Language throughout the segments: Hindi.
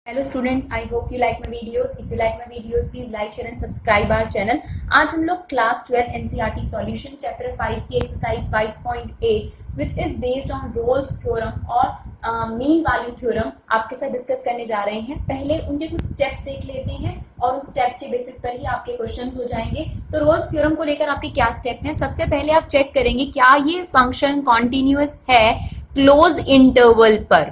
Hello students, I hope you like my videos. If you like my videos please like share and subscribe our channel. आज हम लोग क्लास 12 एनसीईआरटी सॉल्यूशन चैप्टर 5 की exercise 5.8 which is based on Rolle's theorem और मीन वैल्यू थ्योरम आपके साथ डिस्कस करने जा रहे हैं. पहले उनके कुछ स्टेप्स देख लेते हैं और उन स्टेप्स के बेसिस पर ही आपके क्वेश्चंस हो जाएंगे. तो रोल्स थ्योरम को लेकर आपके क्या स्टेप हैं? सबसे पहले आप चेक करेंगे क्या ये फंक्शन कॉन्टिन्यूअस है क्लोज इंटरवल पर.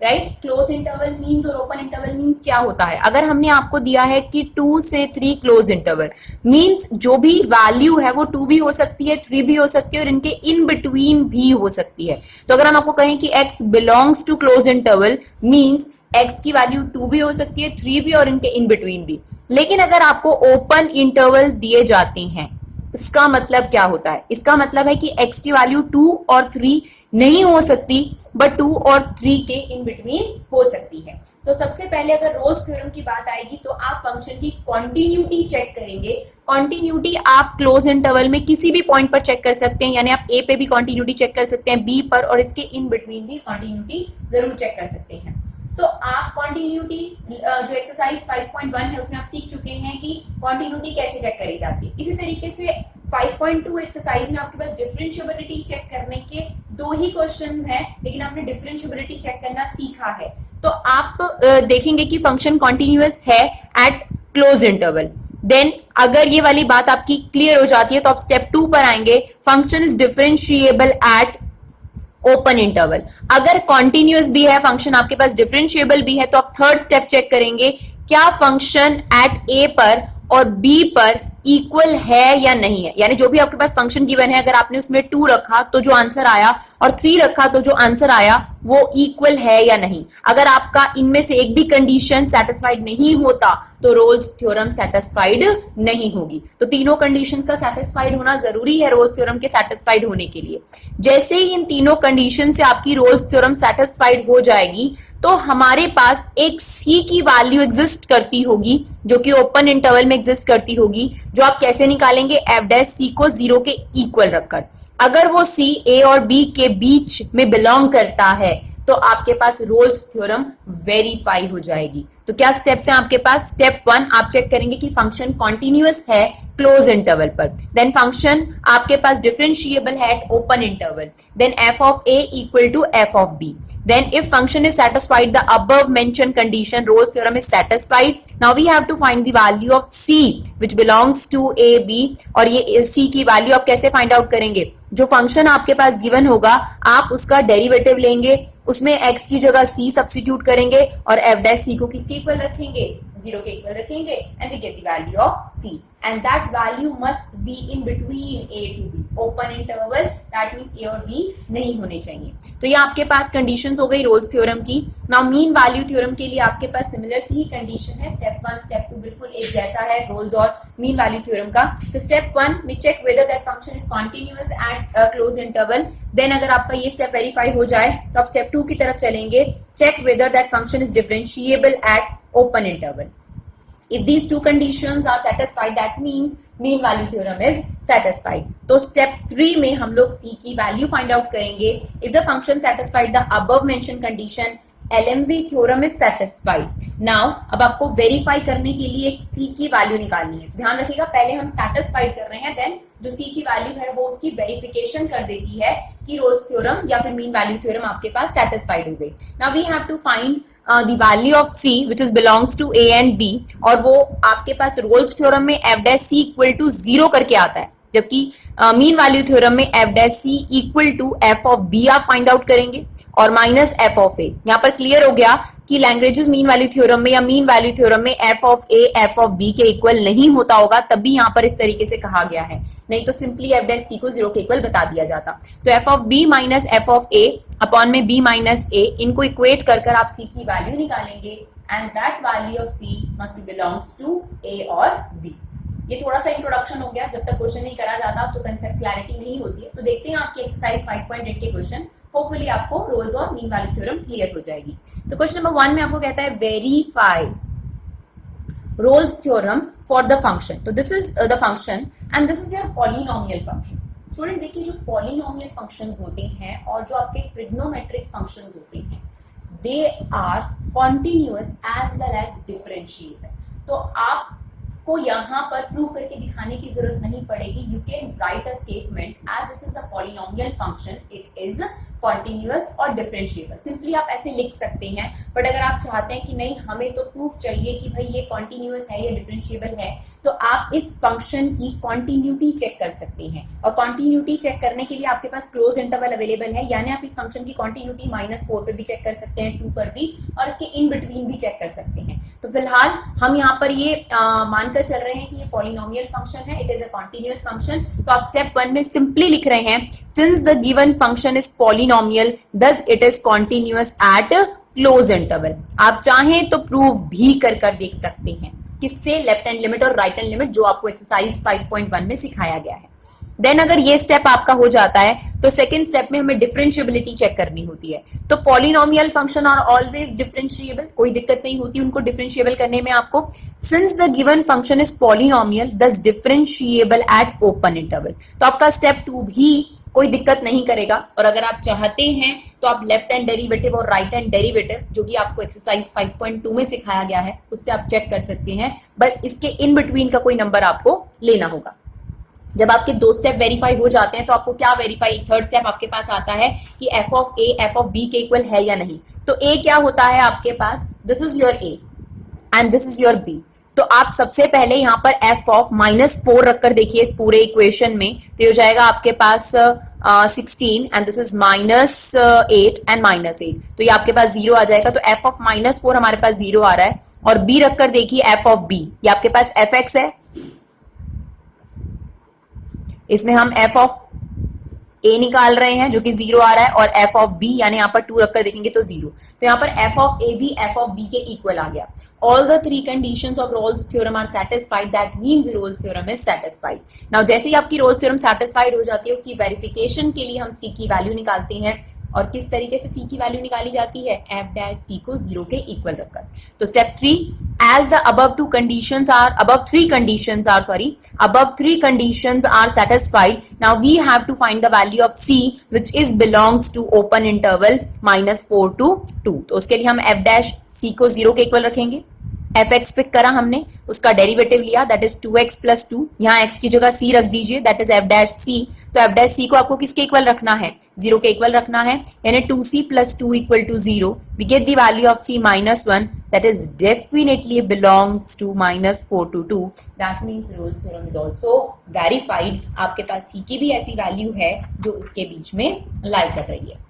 राइट, क्लोज इंटरवल मीन्स और ओपन इंटरवल मीन्स क्या होता है? अगर हमने आपको दिया है कि 2 से 3 क्लोज इंटरवल मीन्स जो भी वैल्यू है वो 2 भी हो सकती है, 3 भी हो सकती है और इनके इन बिटवीन भी हो सकती है. तो अगर हम आपको कहें कि x belongs to close interval means x की वैल्यू 2 भी हो सकती है, 3 भी और इनके इन बिटवीन भी. लेकिन अगर आपको ओपन इंटरवल दिए जाते हैं इसका मतलब क्या होता है? इसका मतलब है कि x की वैल्यू 2 और 3 नहीं हो सकती बट 2 और 3 के इन बिटवीन हो सकती है. तो सबसे पहले अगर रोल्स थ्योरम की बात आएगी तो आप फंक्शन की कॉन्टिन्यूटी चेक करेंगे. कॉन्टिन्यूटी आप क्लोज इंटरवल में किसी भी पॉइंट पर चेक कर सकते हैं, यानी आप a पे भी कॉन्टिन्यूटी चेक कर सकते हैं, b पर, और इसके इन बिटवीन भी कॉन्टिन्यूटी जरूर चेक कर सकते हैं. तो आप कॉन्टिन्यूटी जो एक्सरसाइज 5.1 है उसमें आप सीख चुके हैं कि कॉन्टिन्यूटी कैसे चेक करी जाती है. इसी तरीके से 5.2 एक्सरसाइज में आपके पास डिफरेंशिएबिलिटी चेक करने के 2 ही क्वेश्चंस हैं, लेकिन आपने डिफरेंशिएबिलिटी चेक करना सीखा है. तो आप देखेंगे कि फंक्शन कॉन्टिन्यूअस है एट क्लोज इंटरवल. देन अगर ये वाली बात आपकी क्लियर हो जाती है तो आप स्टेप 2 पर आएंगे. Function is differentiable at open interval. अगर कॉन्टिन्यूअस भी है फंक्शन, आपके पास डिफरेंशिएबल भी है, तो आप थर्ड स्टेप चेक करेंगे क्या फंक्शन एट ए पर और बी पर इक्वल है या नहीं है. यानी जो भी आपके पास फंक्शन गिवन है, अगर आपने उसमें 2 रखा तो जो आंसर आया और 3 रखा तो जो आंसर आया वो इक्वल है या नहीं. अगर आपका इनमें से एक भी कंडीशन सेटिस्फाइड नहीं होता तो रोल्स थ्योरम सेटिस्फाइड नहीं होगी. तो तीनों कंडीशंस का सेटिस्फाइड होना जरूरी है रोल्स थ्योरम के सेटिस्फाइड होने के लिए. जैसे ही इन तीनों कंडीशन से आपकी रोल्स थ्योरम सेटिस्फाइड हो जाएगी तो हमारे पास एक सी की वैल्यू एग्जिस्ट करती होगी जो कि ओपन इंटरवल में एग्जिस्ट करती होगी, जो आप कैसे निकालेंगे? एफ डैश सी को 0 के इक्वल रखकर. अगर वो सी ए और बी के बीच में बिलोंग करता है तो आपके पास रोल्स थ्योरम वेरीफाई हो जाएगी. तो क्या स्टेप्स हैं आपके पास? स्टेप 1 आप चेक करेंगे कि फंक्शन कॉन्टिन्यूअस है क्लोज इंटरवल पर. देन फंक्शन आपके पास डिफरेंशिएबल है at open interval. Then F of A equal to F of B. Then if function is satisfied the above mention condition, Rolle's theorem is satisfied. Now we have to find the value of C which belongs to A B. और ये सी की वैल्यू आप कैसे फाइंड आउट करेंगे? जो फंक्शन आपके पास गिवन होगा आप उसका डेरिवेटिव लेंगे, उसमें x की जगह c सब्स्टिट्यूट करेंगे और f डैश c को किसके इक्वल रखेंगे? 0 के इक्वल रखेंगे and we get the value of c and that value must be in between a to b. Open interval that means a और b नहीं होने चाहिए. तो ये आपके पास कंडीशंस हो गई रोल्स थ्योरम की. नाउ मीन वैल्यू थ्योरम के लिए आपके पास सिमिलर सी ही कंडीशन है. स्टेप 1 स्टेप 2 बिल्कुल एक जैसा है रोल्स और मीन वैल्यू थ्योरम का. तो step 1 we check whether that function is continuous at close interval. Then अगर आपका ये स्टेप वेरीफाई हो जाए तो आप स्टेप 2 की तरफ चलेंगे. Check whether that function is differentiable at open interval. If these two conditions are satisfied, that means mean value theorem is satisfied. तो step 3 में हम लोग c की value find out करेंगे. If the function satisfied the above mentioned condition, LMV theorem is satisfied. Now अब आपको verify करने के लिए एक c की value निकालनी है. ध्यान रखिएगा पहले हम satisfied कर रहे हैं, then जो c की वैल्यू है वो उसकी वेरिफिकेशन कर देती है कि रोल्स थ्योरम या फिर मीन वैल्यू थ्योरम आपके पास सेटिस्फाइड हो गई. Now we have to find the value of c which is belongs to a and b, और वो आपके पास रोल्स थ्योरम में f dash c equal to 0 करके आता है, जबकि मीन वैल्यू थ्योरम में f dash c equal to f of b आप फाइंड आउट करेंगे और माइनस f ऑफ a. यहाँ पर क्लियर हो गया कि लैंग्वेजेस मीन वैल्यू थ्योरम में या मीन वैल्यू थ्योरम में f of a f of b के इक्वल नहीं होता होगा, तभी यहाँ पर इस तरीके से कहा गया है. नहीं तो सिंपली f डैश c को 0 के इक्वल बता दिया जाता. तो f of b minus f of a upon में b माइनस a, इनको इक्वेट कर आप c की वैल्यू निकालेंगे and that value of c must be belongs to a और b. ये थोड़ा सा इंट्रोडक्शन हो गया. जब तक क्वेश्चन नहीं करा जाता तो कंसेप्ट क्लैरिटी नहीं होती है. तो देखते हैं आपकी एक्सरसाइज 5.8 के क्वेश्चन. होपफुली आपको रोल्स और मीन वैल्यू थ्योरम क्लियर हो जाएगी. तो क्वेश्चन नंबर 1 में आपको कहता है verify Rolle's theorem for the function. तो this is the function and this is your polynomial function. Student देखिए जो पॉलिनोमियल फंक्शंस होते हैं और जो आपके ट्रिग्नोमेट्रिक फंक्शंस होते हैं they are continuous as well as differentiable. तो आपको यहाँ पर प्रूव करके दिखाने की जरूरत नहीं पड़ेगी। You can write a statement as it is a polynomial function, it is continuous और डिफरेंशिएबल। सिंपली आप ऐसे लिख सकते हैं। बट अगर आप चाहते हैं कि नहीं हमें तो प्रूफ चाहिए कि भाई ये कॉन्टिन्यूअस है या डिफरेंशिएबल है, तो आप इस फंक्शन की कॉन्टिन्यूटी चेक कर सकते हैं। और कॉन्टिन्यूटी चेक करने के लिए आपके पास क्लोज इंटरवल अवेलेबल है, यानी आप इस फंक्शन की कॉन्टिन्यूटी -4 पे भी चेक कर सकते हैं, 2 पर भी, और इसके इन बिटवीन भी चेक कर सकते हैं। तो फिलहाल हम यहाँ पर ये मानकर चल रहे हैं कि ये पॉलिनोमियल फंक्शन है, it is a continuous function. तो आप स्टेप 1 में सिंपली लिख रहे हैं since the given function is polynomial thus it is continuous at close interval. आप चाहें तो प्रूव भी कर देख सकते हैं। किससे? लेफ्ट हैंड लिमिट और राइट हैंड लिमिट, जो आपको एक्सरसाइज 5.1 में सिखाया गया है। देन अगर ये स्टेप आपका हो जाता है तो सेकंड स्टेप में हमें डिफरेंशिएबिलिटी चेक करनी होती है। तो polynomial function are always differentiable, कोई दिक्कत नहीं होती उनको डिफरेंशिएबल करने में आपको। Since the given function is polynomial thus differentiable at open interval. तो आपका स्टेप 2 भी कोई दिक्कत नहीं करेगा। और अगर आप चाहते हैं तो आप लेफ्ट हैंड डेरिवेटिव और राइट हैंड डेरिवेटिव, जो कि आपको एक्सरसाइज 5.2 में सिखाया गया है, उससे आप चेक कर सकते हैं। बट इसके इन बिटवीन का कोई नंबर आपको लेना होगा। जब आपके 2 स्टेप वेरीफाई हो जाते हैं तो आपको क्या वेरीफाई, थर्ड स्टेप आपके पास आता है कि f of a f of B के इक्वल है या नहीं। तो ए क्या होता है आपके पास, this is your a and this is your b. तो आप सबसे पहले यहाँ पर एफ ऑफ -4 रखकर देखिए इस पूरे इक्वेशन में, तो हो जाएगा आपके पास 16 एंड दिस इज -8 एंड -8, तो ये आपके पास 0 आ जाएगा। तो एफ ऑफ -4 हमारे पास 0 आ रहा है। और बी रखकर देखिए एफ ऑफ बी, ये आपके पास एफ एक्स है, इसमें हम एफ ऑफ ए निकाल रहे हैं जो कि 0 आ रहा है, और एफ ऑफ बी यानी यहाँ पर 2 रखकर देखेंगे तो 0। तो यहाँ पर एफ ऑफ ए भी एफ ऑफ बी के इक्वल आ गया। All the 3 conditions of Rolle's theorem are satisfied, that means Rolle's theorem is satisfied. Now जैसे ही आपकी रोल्स थ्योरम सेटिस्फाइड हो जाती है, उसकी वेरिफिकेशन के लिए हम सी की वैल्यू निकालते हैं। और किस तरीके से सी की वैल्यू निकाली जाती है, एफ डैश सी को 0 के इक्वल रखकर। तो step 3, as the above 3 conditions are satisfied, now we have to find the value of c which is belongs to open interval -4 to 2। तो उसके लिए हम एफ डैश सी को 0 के इक्वल रखेंगे। एफ एक्स पिक करा हमने, उसका डेरिवेटिव लिया, दैट इज 2x + 2, यहाँ x की जगह c रख दीजिए, that is F dash C. तो एफ डैश सी को आपको किसके इक्वल रखना है, 0 के इक्वल रखना है, यानी 2c + 2 = 0। We get the value of c -1, that is definitely belongs to -4 to 2। That means Rolle's theorem is also verified. आपके पास c की भी ऐसी वैल्यू है जो इसके बीच में लाई कर रही है।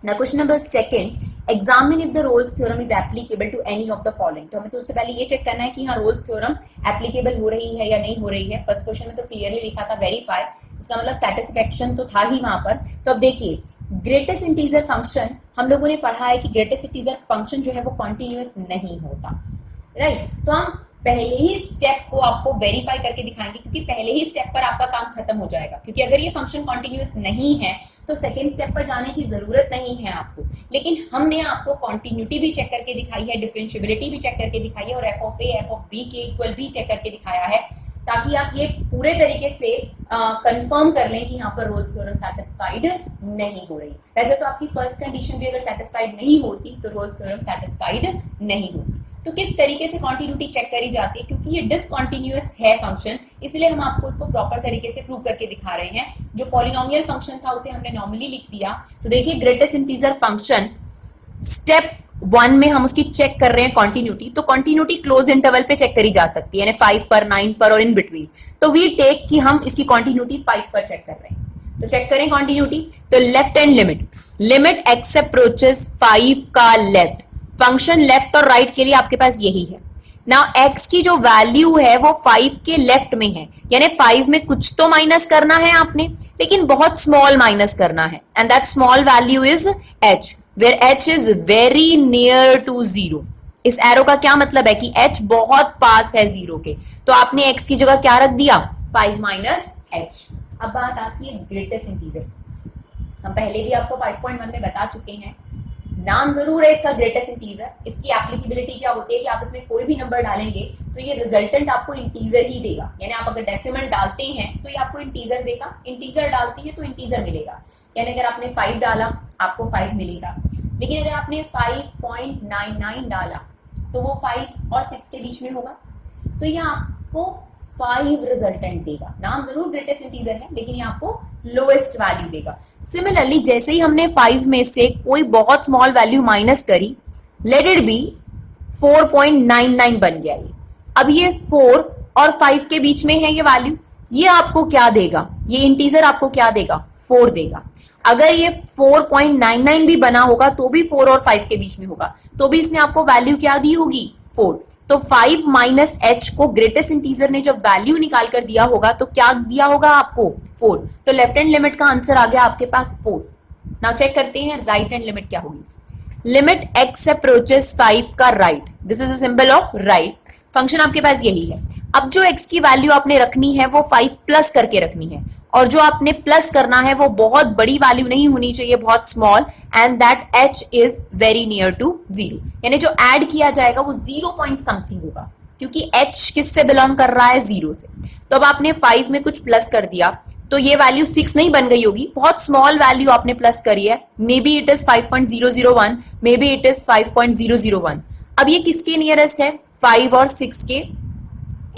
Now question number 2, examine if the Rolle's theorem is applicable to any of the following। तो हमें सबसे पहले ये चेक करना है कि हाँ Rolle's theorem applicable हो रही है या नहीं हो रही है। फर्स्ट क्वेश्चन में तो क्लियरली लिखा था वेरीफाई, इसका मतलब सेटिस्फेक्शन तो था ही वहां पर। तो अब देखिए ग्रेटेस्ट इंटीजर फंक्शन, हम लोगों ने पढ़ा है कि ग्रेटेस्ट इंटीजर फंक्शन जो है वो कॉन्टिन्यूअस नहीं होता, राइट। तो हम पहले ही स्टेप को आपको वेरीफाई करके दिखाएंगे, क्योंकि पहले ही स्टेप पर आपका काम खत्म हो जाएगा। क्योंकि अगर ये फंक्शन कॉन्टिन्यूअस नहीं है तो सेकेंड स्टेप पर जाने की जरूरत नहीं है आपको। लेकिन हमने आपको कॉन्टिन्यूटी भी चेक करके दिखाई है, डिफरेंशिएबिलिटी भी चेक करके दिखाई है, और f of a f of B के इक्वल भी चेक करके दिखाया है, ताकि आप ये पूरे तरीके से कंफर्म कर लें कि यहाँ पर रोल्स थ्योरम सेटिस्फाइड नहीं हो रही। वैसे तो आपकी फर्स्ट कंडीशन भी अगर सेटिस्फाइड नहीं होती तो रोल्स थ्योरम सेटिस्फाइड नहीं होती। तो किस तरीके से कॉन्टिन्यूटी चेक करी जाती है, क्योंकि ये डिसकॉन्टिन्यूअस है फंक्शन, इसलिए हम आपको इसको प्रॉपर तरीके से प्रूव करके दिखा रहे हैं। जो पॉलिनोमियल फंक्शन था उसे हमने नॉर्मली लिख दिया। तो देखिए ग्रेटेस्ट इंटीजर फंक्शन, स्टेप 1 में हम उसकी चेक कर रहे हैं कॉन्टिन्यूटी। तो कॉन्टिन्यूटी क्लोज इंटरवल पे चेक करी जा सकती है, यानी 5 पर, 9 पर और इन बिटवीन। तो वी टेक कि हम इसकी कॉन्टिन्यूटी 5 पर चेक कर रहे हैं। तो चेक करें कॉन्टिन्यूटी। तो left hand limit x approaches 5 का लेफ्ट, फंक्शन लेफ्ट और राइट के लिए आपके पास यही है ना। x की जो वैल्यू है वो 5 के लेफ्ट में है, यानी 5 में कुछ तो माइनस करना है आपने, लेकिन बहुत स्मॉल माइनस करना है, and that small value is h, where h is very near to 0। इस एरो का क्या मतलब है कि h बहुत पास है 0 के, तो आपने x की जगह क्या रख दिया, 5 - h। अब बात आती है ग्रेटेस्ट इंटीजर। हम पहले भी आपको 5.1 में बता चुके हैं, नाम जरूर है इसका ग्रेटेस्ट इंटीजर। इसकी एप्लीकेबिलिटी क्या होती है कि आप इसमें कोई भी नंबर डालेंगे तो ये रिजल्टेंट आपको इंटीजर ही देगा, यानी आप अगर डेसिमल डालते हैं तो ये आपको इंटीजर देगा, इंटीजर डालते हैं तो इंटीजर मिलेगा। यानी अगर आपने 5 डाला आपको 5 मिलेगा, लेकिन अगर आपने 5.99 डाला तो वो 5 और 6 के बीच में होगा, तो ये आपको 5 रिजल्टेंट देगा। नाम जरूर ग्रेटेस्ट इंटीजर है लेकिन ये आपको लोएस्ट वैल्यू देगा। सिमिलरली जैसे ही हमने 5 में से कोई बहुत स्मॉल वैल्यू माइनस करी, लेट इट बी 4.99 बन गया ये। अब ये 4 और 5 के बीच में है ये वैल्यू, ये आपको क्या देगा, ये इंटीजर आपको क्या देगा, 4 देगा। अगर ये 4.99 भी बना होगा तो भी 4 और 5 के बीच में होगा, तो भी इसने आपको वैल्यू क्या दी होगी, 4। तो 5 माइनस एच को ग्रेटेस्ट इंटीजर ने जब वैल्यू निकाल कर दिया होगा तो क्या दिया होगा आपको, 4। तो लेफ्ट हैंड लिमिट का आंसर आ गया आपके पास 4। नाउ चेक करते हैं राइट हैंड लिमिट क्या होगी। लिमिट x अप्रोचेस 5 का right, this is a symbol of right. Function आपके पास यही है। अब जो x की वैल्यू आपने रखनी है वो 5 प्लस करके रखनी है, और जो आपने प्लस करना है वो बहुत बड़ी वैल्यू नहीं होनी चाहिए, बहुत small, and that h is very near to 0, यानी जो ऐड किया जाएगा वो 0 पॉइंट समथिंग होगा, क्योंकि h किससे बिलोंग कर रहा है, 0 से। तो अब आपने 5 में कुछ प्लस कर दिया तो ये वैल्यू 6 नहीं बन गई होगी, बहुत स्मॉल वैल्यू आपने प्लस करी है, may be it is 5.001, may be it is 5.001। अब ये किसके नियरेस्ट है, 5 और 6 के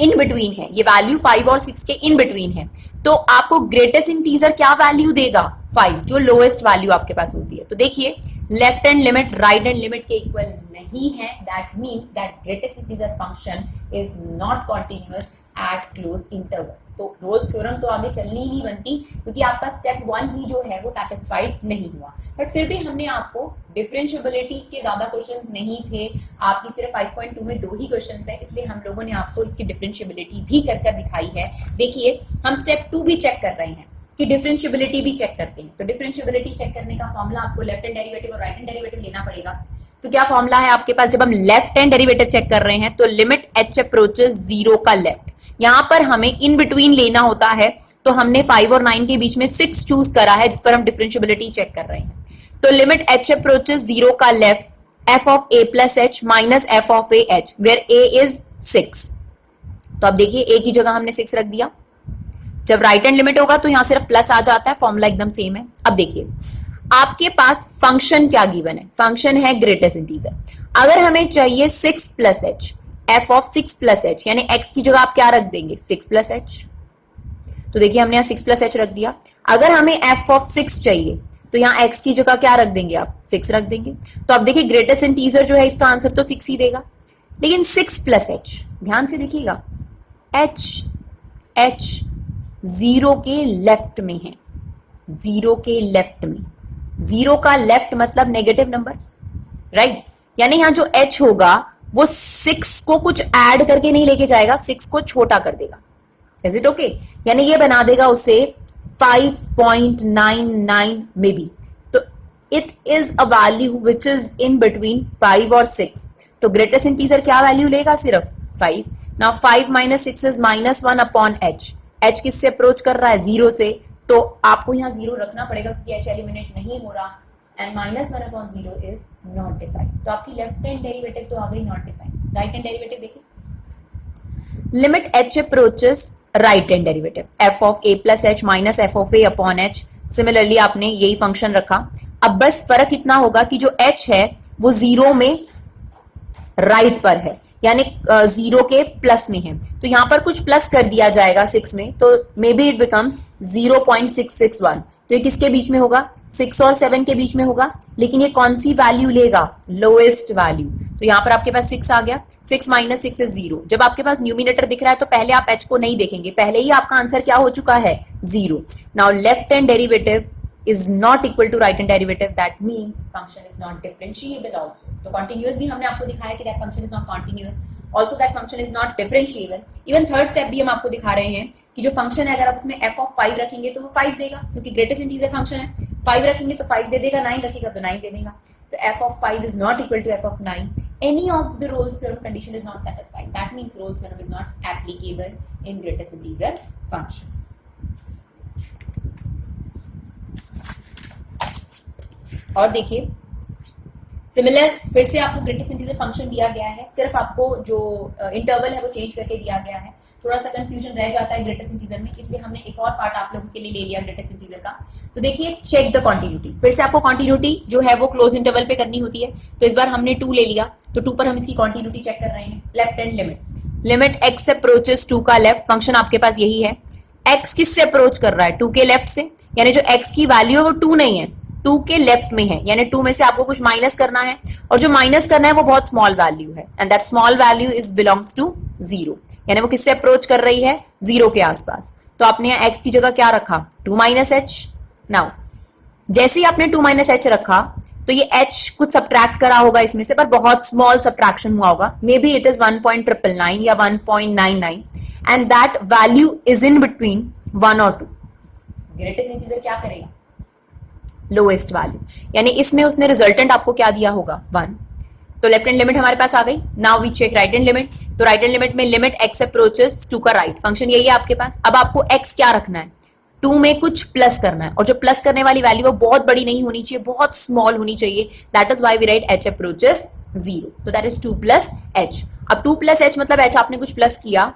इन बिटवीन है, ये वैल्यू 5 और 6 के इन बिटवीन है। तो आपको ग्रेटेस्ट इंटीजर क्या वैल्यू देगा, 5, जो लोएस्ट वैल्यू आपके पास होती है। तो देखिए left hand limit right hand limit के इक्वल नहीं है, that means that greatest integer function is not continuous at close interval. तो रोल्स थ्योरम तो आगे चलनी ही नहीं बनती, क्योंकि आपका स्टेप 1 ही जो है वो सेटिस्फाइड नहीं हुआ। बट फिर भी हमने आपको डिफरेंशिएबिलिटी के ज्यादा क्वेश्चंस नहीं थे, आपकी सिर्फ 5.2 में 2 ही क्वेश्चंस है, इसलिए हम लोगों ने आपको इसकी डिफरेंशिएबिलिटी भी कर दिखाई है। देखिए हम स्टेप 2 भी चेक कर रहे हैं कि डिफरेंशिएबिलिटी भी चेक करते हैं। तो डिफरेंशिएबिलिटी चेक करने का फॉर्मूला आपको लेफ्ट हैंड डेरिवेटिव और राइट हैंड डेरिवेटिव लेना पड़ेगा। तो क्या फॉर्मूला है आपके पास, जब हम लेफ्ट हैंड डेरिवेटिव चेक कर रहे हैं तो लिमिट h अप्रोचेस 0 का लेफ्ट, यहां पर हमें इन बिटवीन लेना होता है, तो हमने 5 और 9 के बीच में 6 चूज करा है, जिस पर हम डिफरेंशिएबिलिटी चेक कर रहे हैं। तो लिमिट h अप्रोचेस 0 का left f of a plus h minus f of a h, where a is 6। तो अब देखिए a की जगह हमने 6 रख दिया, जब राइट हैंड लिमिट होगा तो यहां सिर्फ प्लस आ जाता है, फॉर्मूला एकदम सेम है। अब देखिए आपके पास फंक्शन क्या गिवन है, फंक्शन है ग्रेटेस्ट इंटीजर। अगर हमें चाहिए 6 plus h, f of 6 plus h, यानी x की जगह आप क्या रख देंगे, 6 प्लस h। तो देखिए हमने यहाँ 6 प्लस h रख दिया। अगर हमें f ऑफ 6 चाहिए तो यहाँ x की जगह क्या रख देंगे आप, 6 रख देंगे। तो अब देखिए ग्रेटेस्ट इंटीजर जो है इसका आंसर तो 6 ही देगा, लेकिन 6 प्लस h, ध्यान से देखिएगा, h 0 के लेफ्ट में है, 0 के लेफ्ट में, 0 का लेफ्ट मतलब नेगेटिव नंबर, राइट। यानी यहाँ जो h होगा वो 6 को कुछ ऐड करके नहीं लेके जाएगा, 6 को छोटा कर देगा। Is it okay? यानी ये बना देगा उसे 5.99 मे बी। तो it is a value which is in between 5 और 6। तो ग्रेटेस्ट इंटीजर क्या वैल्यू लेगा, सिर्फ 5। Now 5 minus 6 is -1 upon h। h किससे अप्रोच कर रहा है, 0 से, तो आपको यहाँ 0 रखना पड़ेगा क्योंकि h एलिमिनेट नहीं हो रहा, and -1 upon 0 is not defined. तो आपकी लेफ्ट हैंड डेरिवेटिव तो आ गई not defined. Right hand derivative देखिए, limit h approaches right hand derivative f of a plus h minus f of a upon h। Similarly आपने यही फंक्शन रखा। अब बस फर्क इतना होगा कि जो h है वो 0 में राइट पर है, यानी 0 के प्लस में है, तो यहां पर कुछ प्लस कर दिया जाएगा 6 में, तो मे बी इट बिकम 0.661। तो ये किसके बीच में होगा, 6 और 7 के बीच में होगा, लेकिन ये कौन सी वैल्यू लेगा, लोएस्ट वैल्यू। तो यहां पर आपके पास 6 आ गया, 6 माइनस 6 इज 0। जब आपके पास न्यूमिनेटर दिख रहा है तो पहले आप h को नहीं देखेंगे, पहले ही आपका आंसर क्या हो चुका है, 0। Now left hand derivative is not equal to right hand derivative, that means function is not differentiable also। तो continuous भी हमने आपको दिखाया कि that function is not continuous, also that function is not differentiable। even third step भी हम आपको दिखा रहे हैं कि जो function है अगर आप उसमें f of 5 रखेंगे तो वो 5 देगा, क्योंकि greatest integer function है, 5 रखेंगे तो 5 दे देगा, 9 रखेगा तो 9 दे देगा। तो f of 5 is not equal to f of 9। any of the Rolle's theorem condition is not satisfied, that means Rolle's theorem is not applicable in greatest integer function। और देखिए सिमिलर फिर से आपको ग्रेटेस्ट इंटीजर फंक्शन दिया गया है, सिर्फ आपको जो इंटरवल है वो चेंज करके दिया गया है। थोड़ा सा कंफ्यूजन रह जाता है ग्रेटेस्ट इंटीजर में, इसलिए हमने एक और पार्ट आप लोगों के लिए ले लिया ग्रेटेस्ट इंटीजर का। तो देखिए, चेक द कॉन्टिन्यूटी। फिर से आपको कॉन्टिन्यूटी जो है वो क्लोज इंटरवल पे करनी होती है। तो इस बार हमने 2 ले लिया, तो 2 पर हम इसकी कॉन्टिन्यूटी चेक कर रहे हैं। Left hand limit x approaches 2 का लेफ्ट, फंक्शन आपके पास यही है। x किससे अप्रोच कर रहा है? 2 के लेफ्ट से, यानी जो x की वैल्यू है वो 2 नहीं है, 2 के लेफ्ट में है, यानी 2 में से आपको कुछ माइनस करना है, और जो माइनस करना है वो बहुत स्मॉल वैल्यू है, and that small value is belongs to 0, यानी वो किससे अप्रोच कर रही है? 0 के आसपास। तो आपने यहाँ x की जगह क्या रखा? 2 - h। नाउ जैसे ही आपने 2 - h रखा, तो ये h कुछ सब्ट्रैक्ट करा होगा इसमें से, पर बहुत स्मॉल सब्ट्रैक्शन हुआ होगा, मे बी इट इज 1.999 या 1.99, and that value is in between 1 और 2। ग्रेटेस्ट इंटीजर क्या करेगा? लोएस्ट वैल्यू, यानी इसमें उसने रिजल्टेंट आपको क्या दिया होगा? 1। तो लेफ्ट हैंड लिमिट हमारे पास आ गई। Now we check right hand limit. तो राइट हैंड लिमिट में लिमिट x अप्रोचेस 2 का राइट, फंक्शन यही है आपके पास। अब आपको x क्या रखना है? 2 में कुछ प्लस करना है, और जो प्लस करने वाली वैल्यू वो बहुत बड़ी नहीं होनी चाहिए, बहुत स्मॉल होनी चाहिए। That is why we write h approaches 0। तो दैट इज 2 + h। अब 2 + h मतलब h आपने कुछ प्लस किया,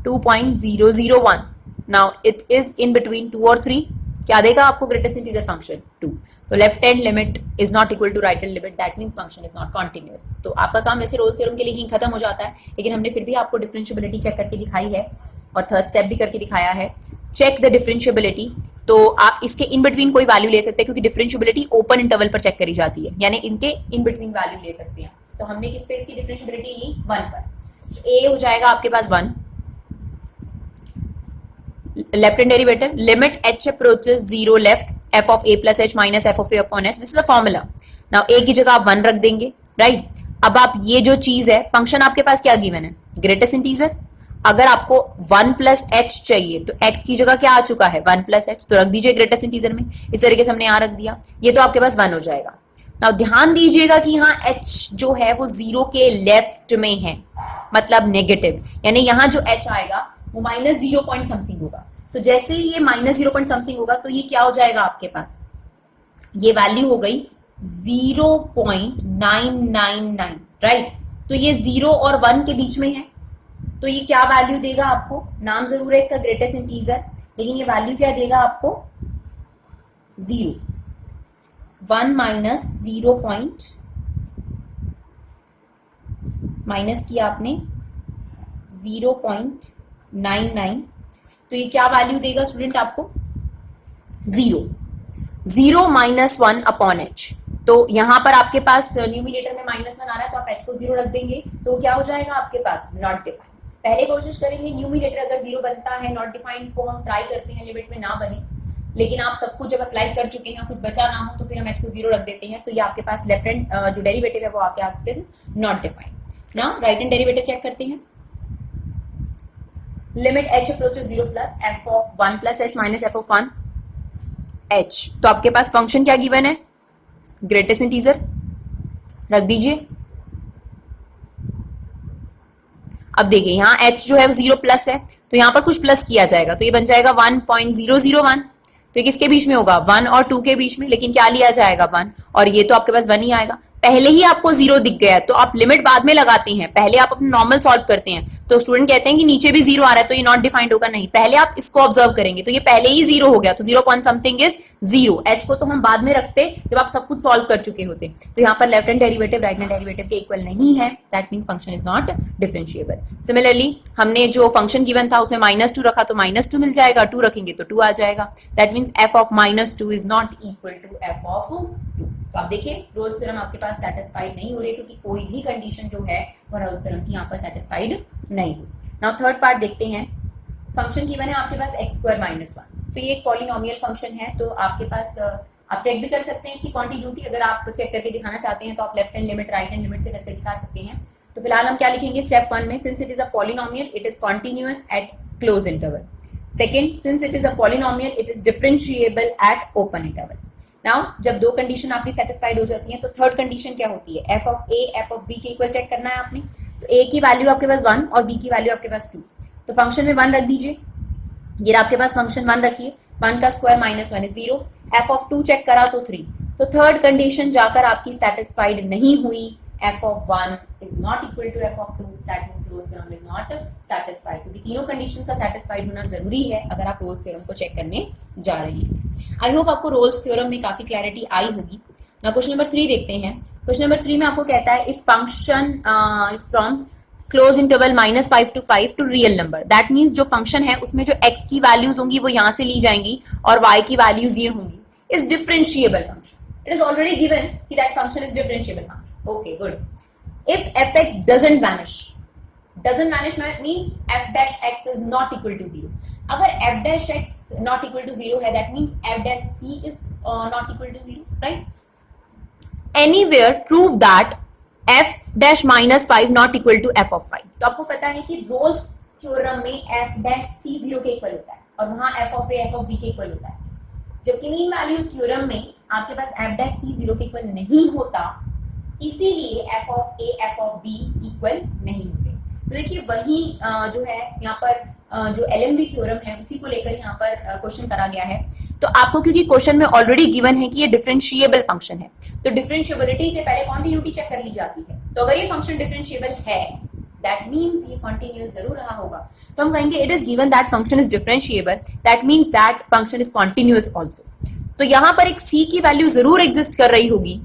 2.001। Now it is in between 2 और 3। क्या देगा आपको ग्रेटेस्ट इंटीजर फंक्शन? 2। तो left hand limit is not equal to right hand limit, that means function is not continuous. तो आपका काम वैसे रोल्स थ्योरम के लिए ही खत्म हो जाता है, लेकिन हमने फिर भी आपको डिफरेंशिएबिलिटी चेक करके दिखाई है, और थर्ड स्टेप भी करके दिखाया है। Check the differentiability. तो आप इसके इन बिटवीन कोई वैल्यू ले सकते हैं, क्योंकि डिफरेंशिएबिलिटी ओपन इंटरवल पर चेक करी जाती है, यानी इनके इन बिटवीन वैल्यू ले सकते हैं। तो हमने किस पे इसकी डिफरेंशिएबिलिटी ली? 1 पर। ए हो जाएगा आपके पास 1। Left hand derivative limit h approaches 0 left f of a plus h minus f of a upon h, this is a formula. Now a की जगह आप 1 रख देंगे, राइट। अब आप ये जो चीज है, फंक्शन आपके पास क्या गिवन है? Greatest integer. अगर आपको 1 + h चाहिए, तो x की जगह क्या आ चुका है? 1 + h, तो रख दीजिए ग्रेटेस्ट इंटीजर में। इस तरीके से हमने यहाँ रख दिया, ये तो आपके पास 1 हो जाएगा। नाउ ध्यान दीजिएगा कि यहाँ h जो है वो 0 के लेफ्ट में है, मतलब नेगेटिव, यानी यहाँ जो h आएगा वो -0 पॉइंट समथिंग होगा। तो जैसे ही ये -0 पॉइंट समथिंग होगा, तो ये क्या हो जाएगा आपके पास? ये वैल्यू हो गई 0.999, राइट। तो ये 0 और 1 के बीच में है, तो ये क्या वैल्यू देगा आपको? नाम जरूर है इसका ग्रेटेस्ट इंटीजर, लेकिन ये वैल्यू क्या देगा आपको? 0। 1 - 0 पॉइंट माइनस किया आपने 0.99, तो ये क्या वैल्यू देगा स्टूडेंट आपको? 0। 0 - 1 अपॉन h। तो यहां पर आपके पास न्यूमिनेटर में -1 आ रहा है, तो आप h को 0 रख देंगे, तो क्या हो जाएगा आपके पास? Not defined. पहले कोशिश करेंगे न्यूमिनेटर अगर 0 बनता है, नॉट डिफाइंड को हम ट्राई करते हैं लिमिट में ना बने, लेकिन आप सब कुछ जब अप्लाई कर चुके हैं, कुछ बचा ना हो, तो फिर हम h को 0 रख देते हैं। तो ये आपके पास लेफ्ट हैंड जो डेरिवेटिव है वो आके आपके not defined. Now right hand derivative check करते हैं। Limit h approaches 0 plus f of 1 + h minus f of 1 h। तो आपके पास फंक्शन क्या गिवन है? ग्रेटेस्ट इंटीजर रख दीजिए। अब देखिए यहाँ h जो है वो 0 प्लस है, तो यहाँ पर कुछ प्लस किया जाएगा, तो ये बन जाएगा 1.001। तो ये किसके बीच में होगा? 1 और 2 के बीच में, लेकिन क्या लिया जाएगा? 1, और ये तो आपके पास 1 ही आएगा। पहले ही आपको 0 दिख गया है, तो आप लिमिट बाद में लगाते हैं, पहले आप अपने नॉर्मल सॉल्व करते हैं। तो स्टूडेंट कहते हैं कि नीचे भी 0 आ रहा है, तो ये नॉट डिफाइंड होगा। नहीं, पहले आप इसको ऑब्जर्व करेंगे, तो ये पहले ही 0 हो गया, तो 0 पॉइंट समथिंग इज 0। h को तो हम बाद में रखते जब आप सब कुछ सॉल्व कर चुके होते। तो यहाँ पर left hand derivative right hand derivative के इक्वल नहीं है, that means function is not differentiable. Similarly हमने जो फंक्शन गिवन था उसमें -2 रखा, तो -2 मिल जाएगा, 2 रखेंगे तो 2 आ जाएगा। That means f of -2 is not equal to f of 2। तो आप देखिए रोल्स थ्योरम आपके पास सेटिस्फाइड नहीं हो रही, क्योंकि कोई भी कंडीशन जो है वो रोल्स थ्योरम की यहाँ पर सेटिस्फाइड नहीं हुई। नाउ थर्ड पार्ट देखते हैं। फंक्शन गिवन है आपके पास x² - 1, तो ये एक पॉलिनोमियल फंक्शन है। तो आपके पास आप चेक भी कर सकते हैं इसकी क्वांटिटी, अगर आप चेक करके दिखाना चाहते हैं तो आप left hand limit right hand limit से करके दिखा सकते हैं। तो फिलहाल हम क्या लिखेंगे स्टेप 1 में? Since it is a polynomial it is continuous at close interval. Second, since it is a polynomial it is differentiable at open interval. Now जब 2 कंडीशन आपकी सेटिस्फाइड हो जाती है, तो थर्ड कंडीशन क्या होती है? f of a f of b के इक्वल चेक करना है आपने। तो a की वैल्यू आपके पास 1 और b की वैल्यू आपके पास 2, तो फंक्शन में 1 रख दीजिए। ये आपके पास फंक्शन 1 रखिए, 1 का square -1 is 0। f of 2 check करा तो 3, तो थर्ड कंडीशन जाकर आपकी सेटिस्फाइड नहीं हुई, f of 1 is not equal to f of 2, that means Rolle's theorem is not satisfied. क्योंकि तीनों कंडीशन का सेटिस्फाइड होना जरूरी है अगर आप रोल्स थ्योरम को चेक करने जा रहे हैं। आई होप आपको रोल्स थ्योरम में काफी क्लैरिटी आई होगी। ना क्वेश्चन नंबर 3 देखते हैं। क्वेश्चन नंबर 3 में आपको कहता है if function is from close interval -5 to 5 to real number, that means जो फंक्शन है उसमें जो x की वैल्यूज होंगी वो यहां से ली जाएंगी और y की वैल्यूज ये होंगी, is differentiable function. It is already given that function is differentiable function. Okay, good. If fx doesn't vanish means f dash x is not equal to 0. अगर f dash x not equal to 0 है, that means f dash c is not equal to 0, right? Anywhere prove that f dash -5 not equal to f of 5. तो आपको पता है कि रोल्स थ्योरम में f dash c 0 के इक्वल होता है और वहां f of a f of b के इक्वल होता है, जबकि मीन वैल्यू थ्योरम में आपके पास f dash c 0 के इक्वल नहीं होता, इसीलिए f of a f of b equal नहीं होते। तो देखिए वही जो है यहाँ पर जो LMV थ्योरम है उसी को लेकर यहाँ पर क्वेश्चन करा गया है। तो आपको क्योंकि क्वेश्चन में ऑलरेडी गिवन है कि ये डिफरेंशिएबल फंक्शन है, तो डिफरेंशिएबिलिटी से पहले कॉन्टिन्यूटी चेक कर ली जाती है। तो अगर ये फंक्शन डिफरेंशिएबल है, दैट मीन्स ये कॉन्टिन्यूअस जरूर रहा होगा, तो हम कहेंगे it is given that function is differentiable, that means that function is continuous also. तो यहां पर एक c की वैल्यू जरूर एग्जिस्ट कर रही होगी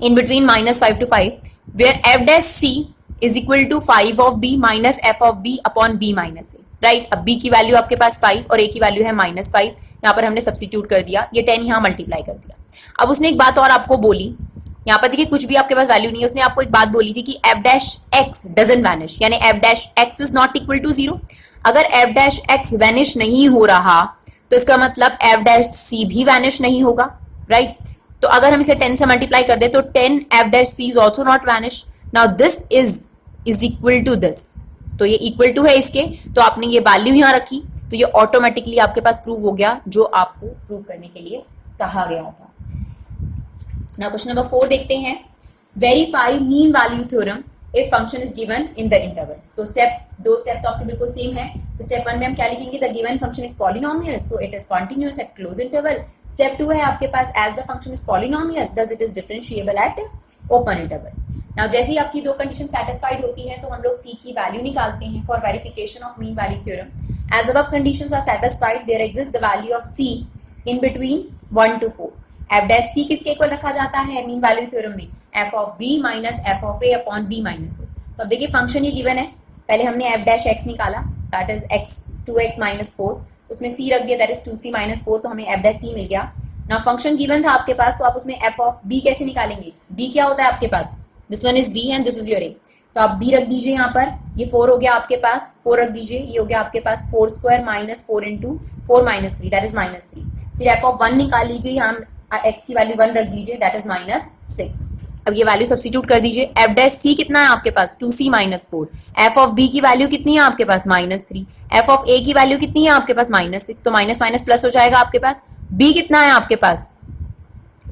in between -5 to 5, where f dash c is equal to 5 of b minus f of b upon b minus a, right. अब b की वैल्यू आपके पास 5 और a की वैल्यू है -5, यहाँ पर हमने सब्स्टिट्यूट कर दिया, ये 10 यहाँ मल्टीप्लाई कर दिया। अब उसने एक बात और आपको बोली, यहाँ पर देखिए कुछ भी आपके पास वैल्यू नहीं है, उसने आपको एक बात बोली थी कि f dash x doesn't vanish, यानी f dash x is not equal to 0। अगर f dash x वैनिश नहीं हो रहा तो इसका मतलब f dash c भी वैनिश नहीं होगा, राइट। तो अगर हम इसे 10 से मल्टीप्लाई कर दे तो 10 f dash c is also not vanish. Now this is equal to this, तो ये इक्वल टू है इसके, तो आपने ये वैल्यू यहां रखी तो ये ऑटोमेटिकली आपके पास प्रूव हो गया जो आपको प्रूव करने के लिए कहा गया था। नाउ क्वेश्चन नंबर 4 देखते हैं। Verify mean value theorem if function is given in the interval. तो दो स्टेप तो आपके बिल्कुल सेम है। तो स्टेप 1 में हम क्या लिखेंगे, the given function is polynomial so it is continuous at close interval. Step 2 है आपके पास as the function is polynomial thus it is differentiable at open interval. Now जैसे ही आपकी दो कंडीशन सेटिस्फाइड होती है तो हम लोग c की वैल्यू निकालते हैं for verification of mean value theorem. As above conditions are satisfied there exist the value of c in between 1 to 4। f dash c किसके इक्वल रखा जाता है मीन वैल्यू थ्योरम में, f of b minus f of a upon b minus a। तो अब देखिए फंक्शन ये गिवन है, पहले हमने f dash x निकाला that is x 2x minus 4, उसमें c रख दिया दैट इज 2c माइनस 4, तो हमें f dash c मिल गया। ना फंक्शन गिवन था आपके पास, तो आप उसमें f of b कैसे निकालेंगे, b क्या होता है आपके पास, this one is b and this is your a, तो आप b रख दीजिए यहाँ पर, ये 4 हो गया आपके पास, 4 रख दीजिए, ये हो गया आपके पास 4 square minus 4 into 4 minus 3 that is -3। फिर f of 1 निकाल लीजिए, यहाँ x की वैल्यू 1 रख दीजिए दैट इज -6। अब ये वैल्यू सब्स्टिट्यूट कर दीजिए, f dash c कितना है आपके पास 2c minus 4, f of b की वैल्यू कितनी है आपके पास -3, f of a की वैल्यू कितनी है आपके पास -6, तो माइनस माइनस प्लस हो जाएगा आपके पास। b कितना है आपके पास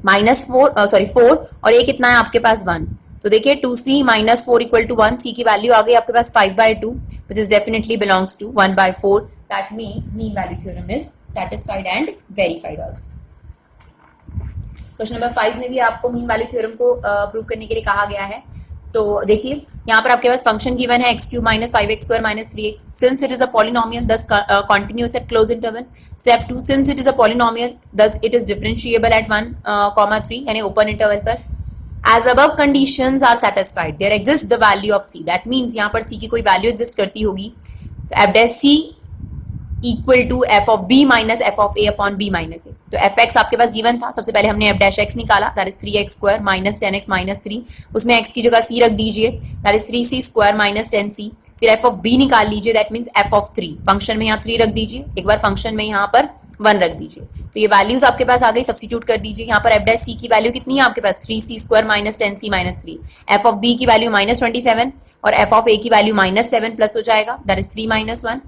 -4 और a कितना है आपके पास 1, तो देखिए 2c minus 4 equal to 1, c की वैल्यू आ गई आपके पास 5/2 which is definitely belongs to 1/4। That means mean value theorem is satisfied and verified also. Question number 5 में भी आपको मीन वैल्यू थ्योरम को प्रूव करने के लिए कहा गया है। तो देखिए यहाँ पर आपके पास फंक्शन गिवन है x³ minus 5x square minus 3x, since it is a polynomial thus continuous at close interval. Step 2, since it is a polynomial thus it is differentiable at 1, 3 यानी ओपन इंटरवल पर। As above conditions are satisfied there exist the value of c, that means यहाँ पर c की कोई वैल्यू एग्जिस्ट करती होगी, तो f dash c equal to f of b minus f of a upon b minus a। तो fx आपके पास गिवन था, सबसे पहले हमने f dash x निकाला that is 3x square minus 10x minus 3, उसमें x की जगह c रख दीजिए that is 3c square minus 10c। फिर f of b निकाल लीजिए that means f of 3, function में यहाँ 3 रख दीजिए, एक बार फंक्शन में यहाँ पर 1 रख दीजिए, तो ये वैल्यूज आपके पास आ गई, सब्स्टिट्यूट कर दीजिए। यहाँ पर f dash c की वैल्यू कितनी है आपके पास 3c square minus 10c minus 3, f of b की वैल्यू -27 और f of a की वैल्यू -7 प्लस हो जाएगा दैट इज 3 - 1।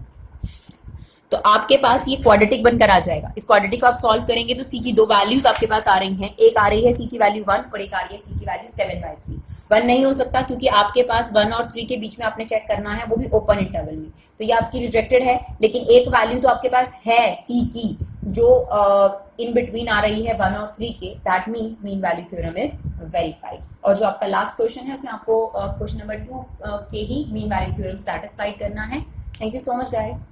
तो आपके पास ये क्वाड्रेटिक बनकर आ जाएगा। इस क्वाड्रेटिक को आप सॉल्व करेंगे तो c की दो वैल्यूज आपके पास आ रही हैं, एक आ रही है c की वैल्यू 1 और एक आ रही है c की वैल्यू 7/3। 1 नहीं हो सकता क्योंकि आपके पास 1 और 3 के बीच में आपने चेक करना है, वो भी ओपन इंटरवल में, तो ये आपकी रिजेक्टेड है। लेकिन एक वैल्यू तो आपके पास है c की, जो इन बिटवीन आ रही है 1 और 3 के, that means mean value theorem is verified. और जो आपका लास्ट क्वेश्चन है उसमें आपको क्वेश्चन नंबर 2 के ही मीन वैल्यू थ्योरम सेटिस्फाइड करना है। Thank you so much guys.